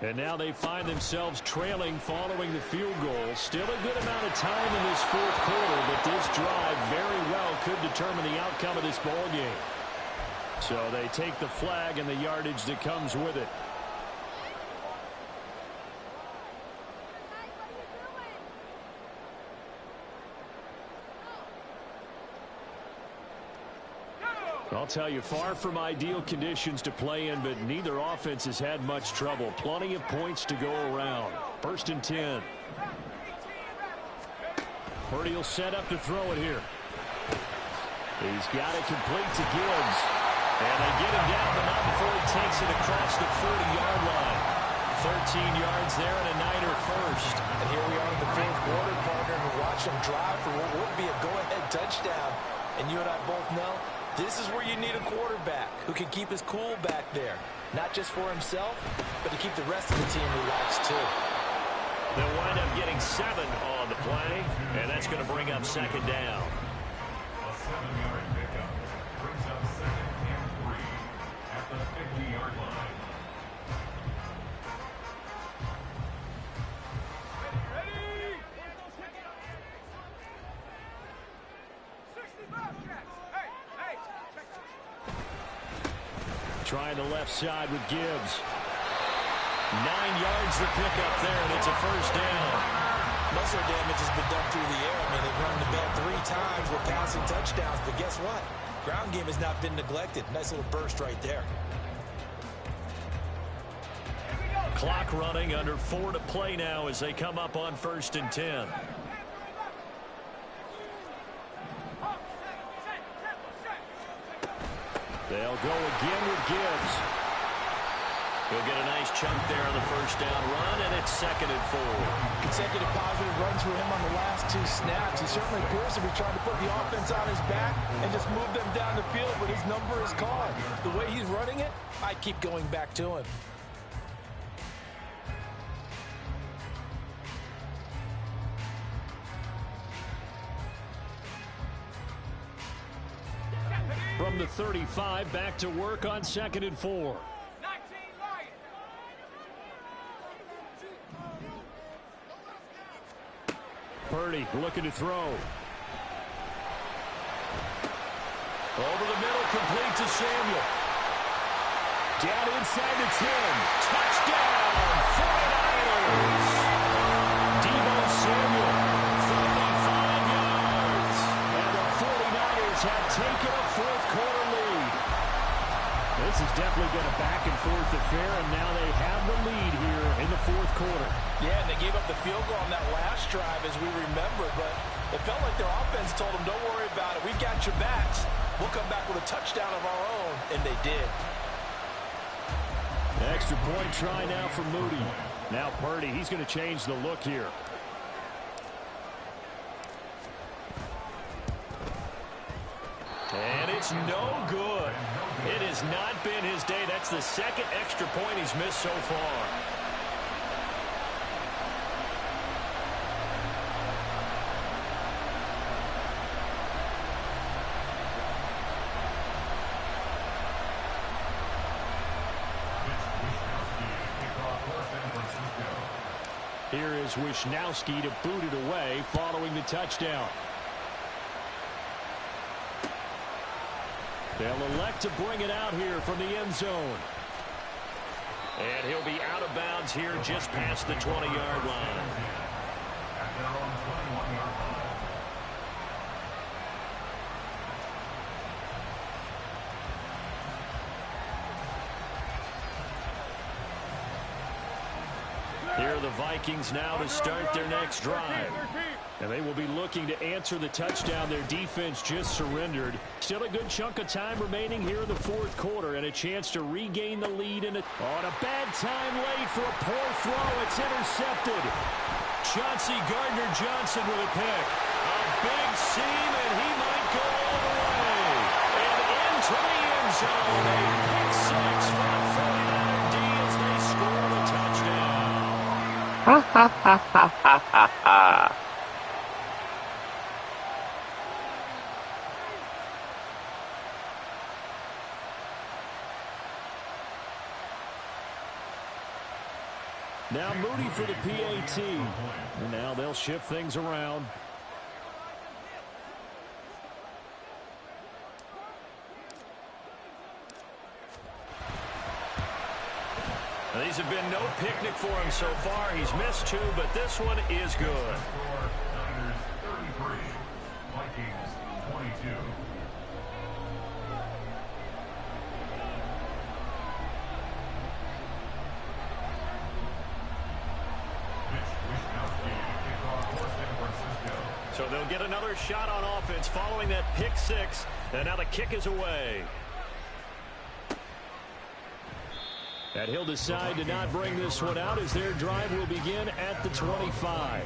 And now they find themselves trailing following the field goal. Still a good amount of time in this 4th quarter, but this drive very well could determine the outcome of this ball game. So they take the flag and the yardage that comes with it. I'll tell you, far from ideal conditions to play in, but neither offense has had much trouble. Plenty of points to go around. 1st and 10. Purdy will set up to throw it here. He's got it complete to Gibbs. And they get him down, but not before he takes it across the 40-yard line. 13 yards there and a Niner first. And here we are in the 4th quarter, partner. watched them drive for what would be a go-ahead touchdown. And you and I both know this is where you need a quarterback who can keep his cool back there. Not just for himself, but to keep the rest of the team relaxed too. They'll wind up getting 7 on the play, and that's going to bring up second down. A 7-yard pickup brings up 2nd and 3 at the 50-yard line. Ready? 65 checks. Hey. Trying the left side with Gibbs. 9 yards to pick up there, and it's a first down. Most of the damage has been done through the air. I mean, they've run the ball 3 times with passing touchdowns, but guess what? Ground game has not been neglected. Nice little burst right there. Clock running, under 4 to play now as they come up on 1st and 10. They'll go again with Gibbs. He'll get a nice chunk there on the first down run, and it's 2nd and 4. Consecutive positive runs for him on the last 2 snaps. He certainly appears to be trying to put the offense on his back and just move them down the field, but his number is called. The way he's running it, I keep going back to him. From the 35, back to work on 2nd and 4. Purdy looking to throw. Over the middle, complete to Samuel. Down inside the 10. Touchdown, 49ers. Deebo Samuel, 35 yards. And the 49ers have taken a 4th quarter lead. This is definitely been a back-and-forth affair, and now they have the lead here in the 4th quarter. Yeah, and they gave up the field goal on that last drive, as we remember, but it felt like their offense told them, don't worry about it. We've got your backs. We'll come back with a touchdown of our own, and they did. Extra point try now for Moody. Now Purdy, he's going to change the look here. And it's no good. It has not been his day. That's the 2nd extra point he's missed so far. Here is Wishnowski to boot it away following the touchdown. They'll elect to bring it out here from the end zone. And he'll be out of bounds here just past the 20-yard line. At their own 21-yard line. Here are the Vikings now to start their next drive. And they will be looking to answer the touchdown their defense just surrendered. Still a good chunk of time remaining here in the 4th quarter and a chance to regain the lead. On a bad time late for a poor throw. It's intercepted. Chauncey Gardner-Johnson with a pick. A big seam, and he might go all the way. And into the end zone. A pick 6 for the 49er D as they score the touchdown. Ha ha ha ha ha ha ha. Now Moody for the PAT. And now they'll shift things around. Now, these have been no picnic for him so far. He's missed 2, but this one is good. Niners 33, Vikings 22. So they'll get another shot on offense following that pick 6. And now the kick is away. And he'll decide to not bring this one out as their drive will begin at the 25.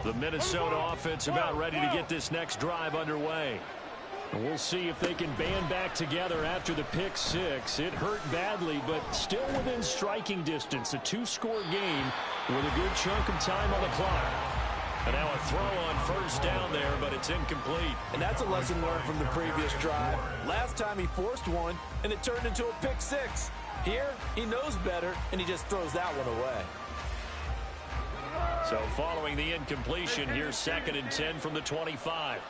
The Minnesota offense about ready to get this next drive underway. And we'll see if they can band back together after the pick six. It hurt badly, but still within striking distance. A two-score game with a good chunk of time on the clock. And now a throw on first down there, but it's incomplete. And that's a lesson learned from the previous drive. Last time he forced one, and it turned into a pick six. Here, he knows better, and he just throws that one away. So following the incompletion, here's 2nd and 10 from the 25.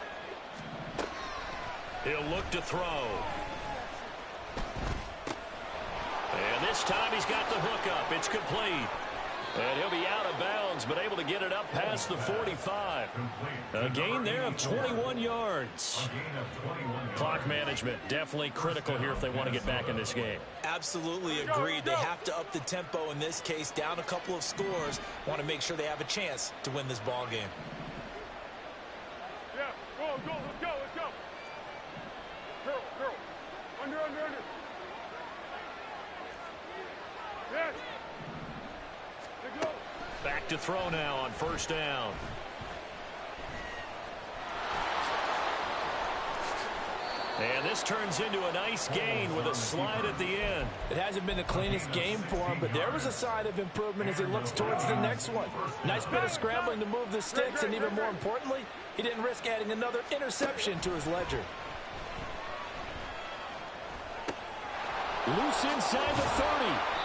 He'll look to throw. And this time he's got the hook up. It's complete. And he'll be out of bounds, but able to get it up past the 45. A gain there of 21 yards. Clock management definitely critical here if they want to get back in this game. Absolutely agreed. They have to up the tempo in this case, down a couple of scores. Want to make sure they have a chance to win this ball game. Yeah, go, let's go. Girl. Under. Yes. Go. Back to throw now on first down. And this turns into a nice gain with a slide at the end. It hasn't been the cleanest game for him, but there was a sign of improvement as he looks towards the next one. Nice bit of scrambling to move the sticks, and even more importantly, he didn't risk adding another interception to his ledger. Loose inside the 30.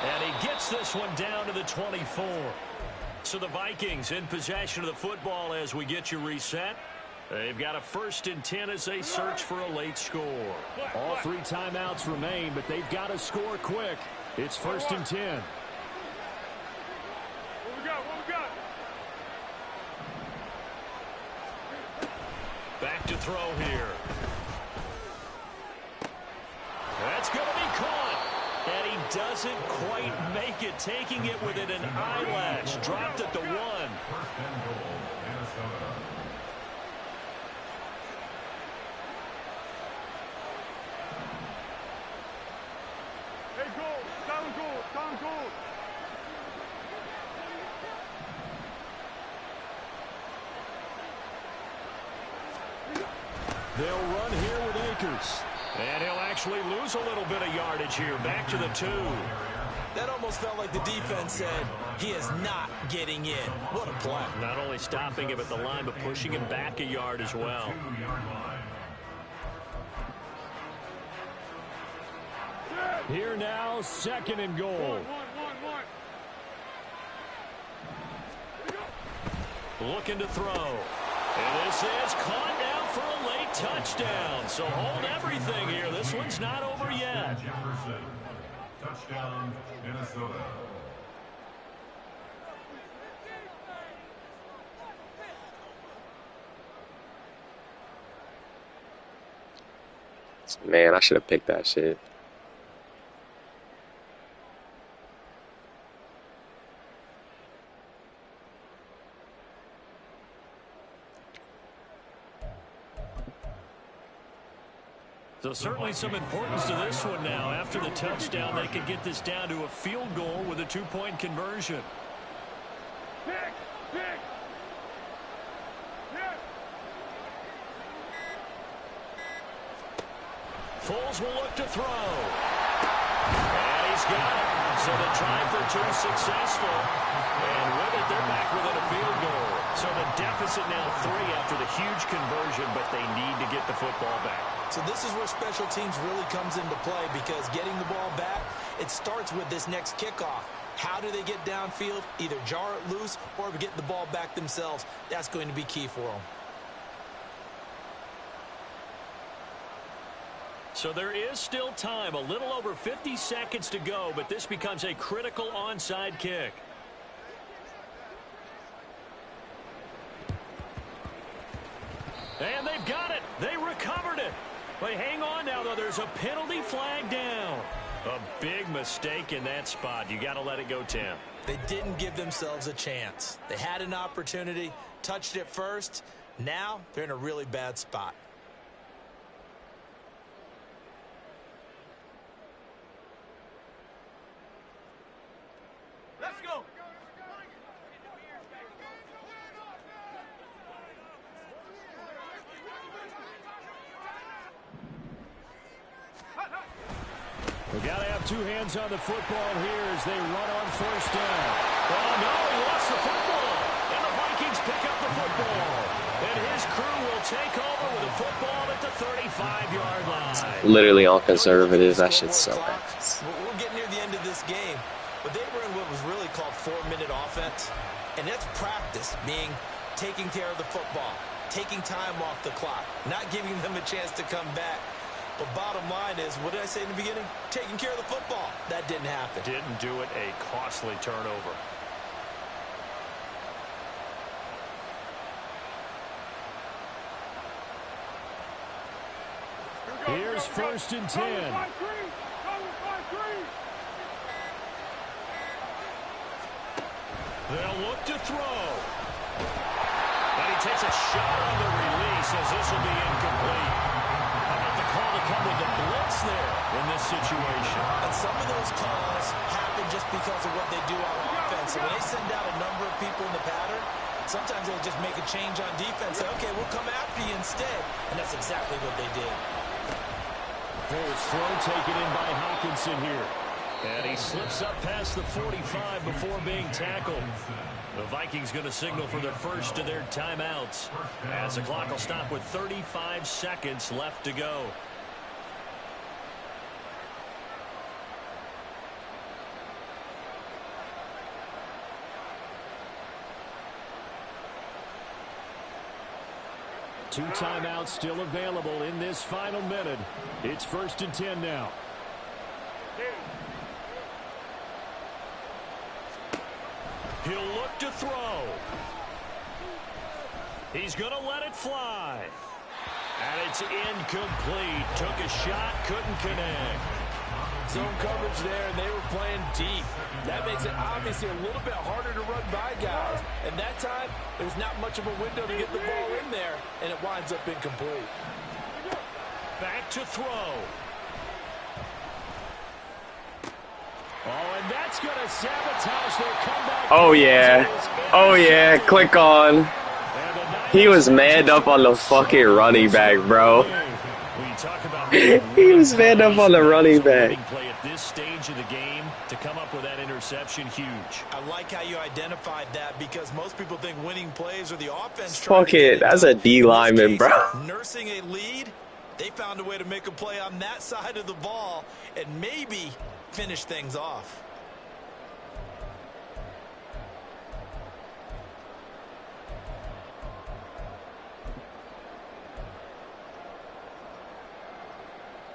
And he gets this one down to the 24. So the Vikings in possession of the football as we get you reset. They've got a 1st and 10 as they search for a late score. All 3 timeouts remain, but they've got to score quick. It's 1st and 10. What we got? Back to throw here. That's going to be caught. And he doesn't quite make it, taking it within an eyelash. Dropped at the 1. 1st and goal, Minnesota. Hey, down goal. They'll run here with Akers. And he'll actually lose a little bit of yardage here. Back to the 2. That almost felt like the defense said, he is not getting in. What a play. Not only stopping him at the line, but pushing him back a yard as well. 2-yard line. Here now, 2nd and goal. Looking to throw. And this is caught down for a late touchdown. So hold everything here. This one's not over yet. Jefferson. Touchdown, Minnesota. Man, I should have picked that shit. So certainly some importance to this one now. After the touchdown, they could get this down to a field goal with a 2-point conversion. Pick. Yeah. Foles will look to throw. And he's got it. So the try for 2 successful. And with it, they're back within a field goal. So the deficit now 3 after the huge conversion, but they need to get the football back. So this is where special teams really comes into play, because getting the ball back, it starts with this next kickoff. How do they get downfield? Either jar it loose or get the ball back themselves. That's going to be key for them. So there is still time, a little over 50 seconds to go, but this becomes a critical onside kick. And they've got it. They recovered it. But hang on now, though. There's a penalty flag down. A big mistake in that spot. You got to let it go, Tim. They didn't give themselves a chance. They had an opportunity, touched it first. Now they're in a really bad spot. Let's go. We've got to have two hands on the football here as they run on first down. Oh, no, he lost the football. And the Vikings pick up the football. And his crew will take over with the football at the 35-yard line. Literally all conservative. That shit's so bad. We're getting near the end of this game, but they were in what was really called 4-minute offense. And that's practice, being taking care of the football, taking time off the clock, not giving them a chance to come back. But bottom line is, what did I say in the beginning? Taking care of the football. That didn't happen. Didn't do it. A costly turnover. Here's first and 10. They'll look to throw. And he takes a shot on the release as this will be incomplete. How about the call to come with the blitz there in this situation? And some of those calls happen just because of what they do on offense. So when they send out a number of people in the pattern, sometimes they'll just make a change on defense. Say, okay, we'll come after you instead. And that's exactly what they did. First throw taken in by Hockenson here. And he slips up past the 45 before being tackled. The Vikings going to signal for the first of their timeouts, as the clock will stop with 35 seconds left to go. Two timeouts still available in this final minute. It's first and 10 now. He'll look to throw. He's going to let it fly. And it's incomplete. Took a shot, couldn't connect. Zone coverage there, and they were playing deep. That makes it obviously a little bit harder to run by guys. And that time, there's not much of a window to get the ball in there, and it winds up incomplete. Back to throw. Oh, and that's going to sabotage their comeback. Oh, yeah. Oh, yeah. Click on. He was manned up on the fucking running back, bro. He was manned up on the running back. Play at this stage of the game to come up with that interception, huge. I like how you identified that, because most people think winning plays are the offense. Fuck it. That's a D lineman, bro. Nursing a lead, they found a way to make a play on that side of the ball and maybe finish things off.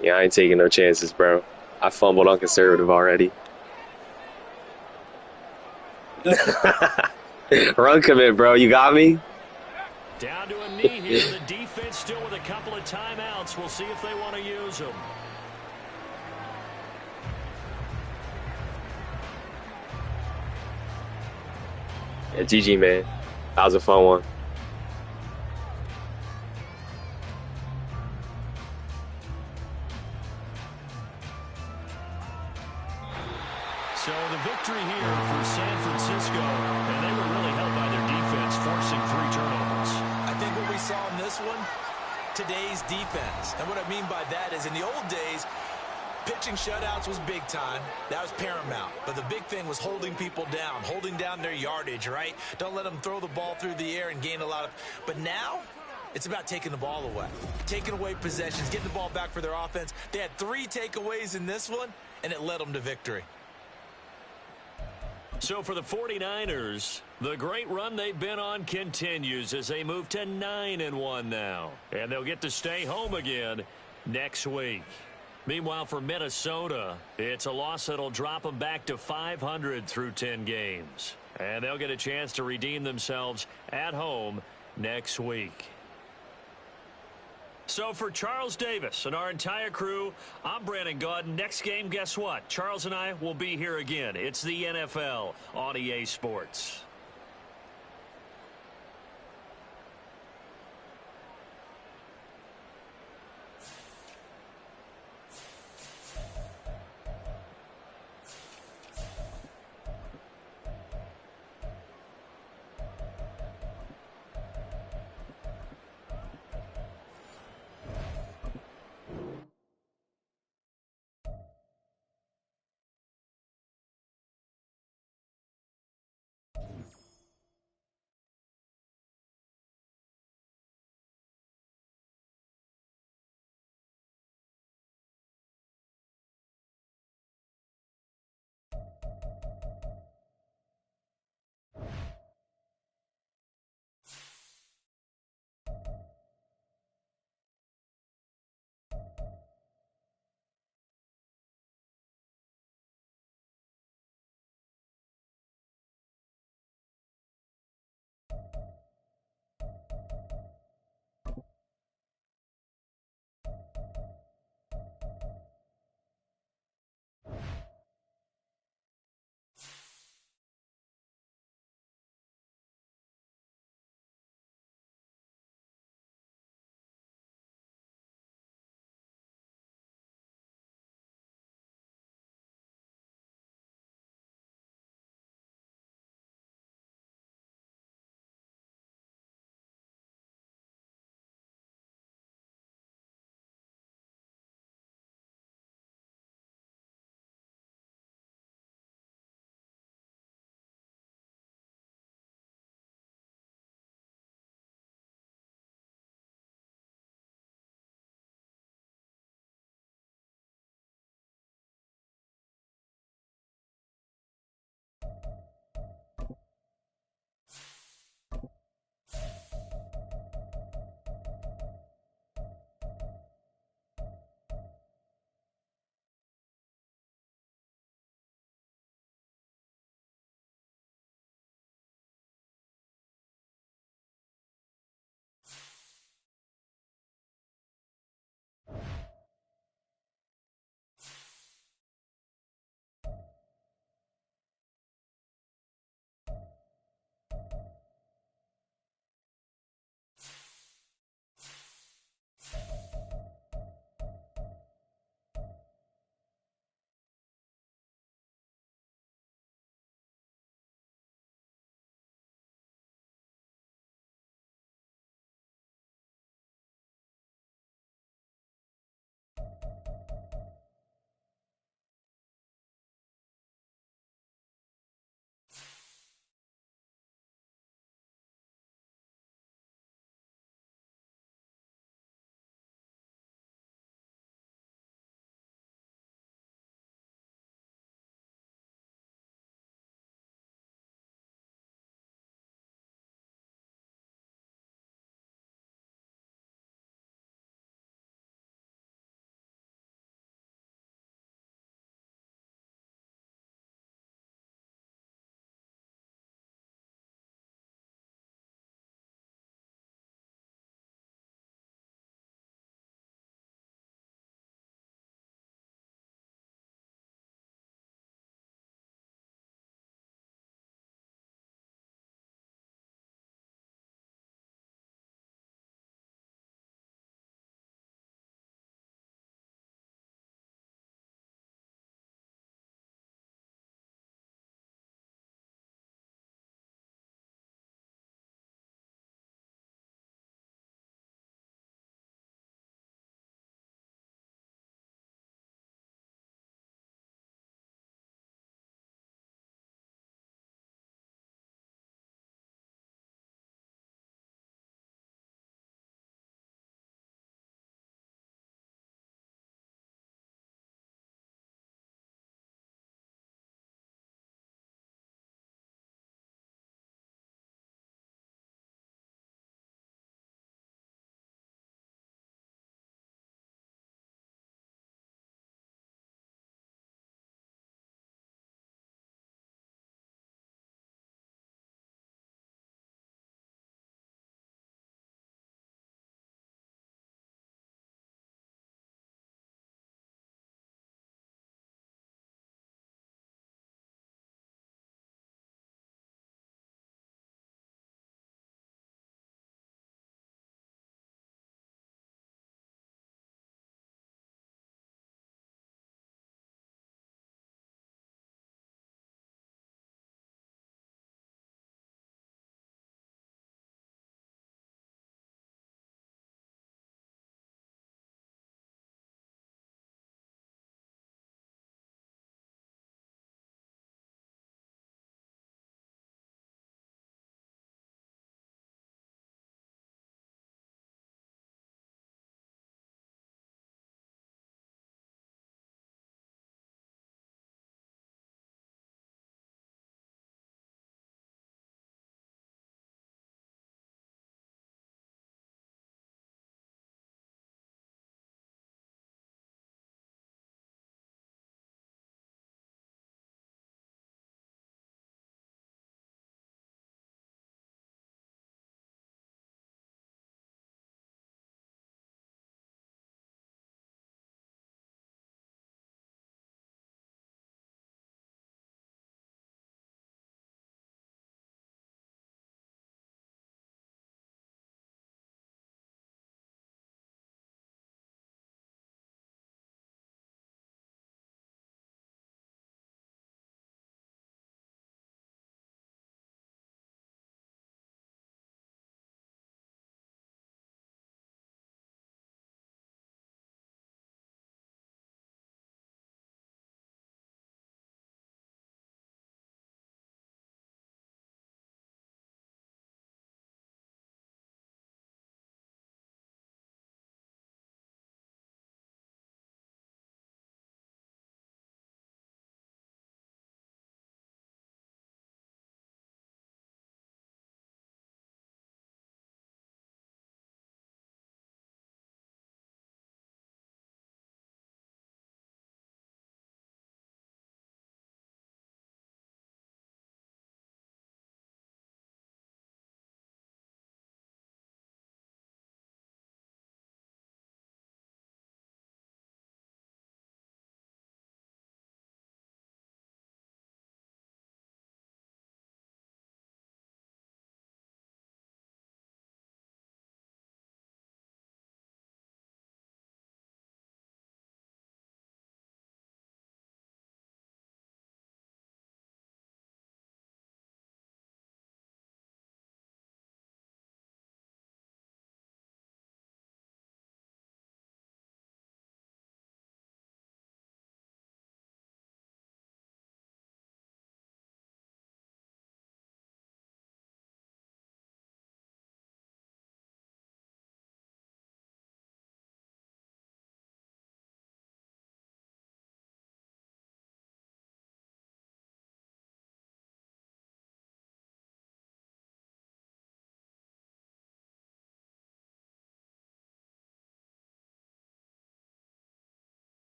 Yeah, I ain't taking no chances, bro. I fumbled on conservative already. Run commit, bro. You got me? Down to a knee here. The defense still with a couple of timeouts. We'll see if they want to use them. Yeah, GG, man. That was a fun one. So the victory here for San Francisco, and they were really helped by their defense, forcing 3 turnovers. I think what we saw in this one, today's defense. And what I mean by that is, in the old days, pitching shutouts was big time. That was paramount. But the big thing was holding people down, holding down their yardage, right? Don't let them throw the ball through the air and gain a lot of... But now, it's about taking the ball away. Taking away possessions, getting the ball back for their offense. They had 3 takeaways in this one, and it led them to victory. So for the 49ers, the great run they've been on continues as they move to 9-1 now. And they'll get to stay home again next week. Meanwhile, for Minnesota, it's a loss that'll drop them back to 500 through 10 games. And they'll get a chance to redeem themselves at home next week. So for Charles Davis and our entire crew, I'm Brandon Gaudin. Next game, guess what? Charles and I will be here again. It's the NFL on EA Sports.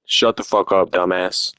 Shut the fuck up, dumbass.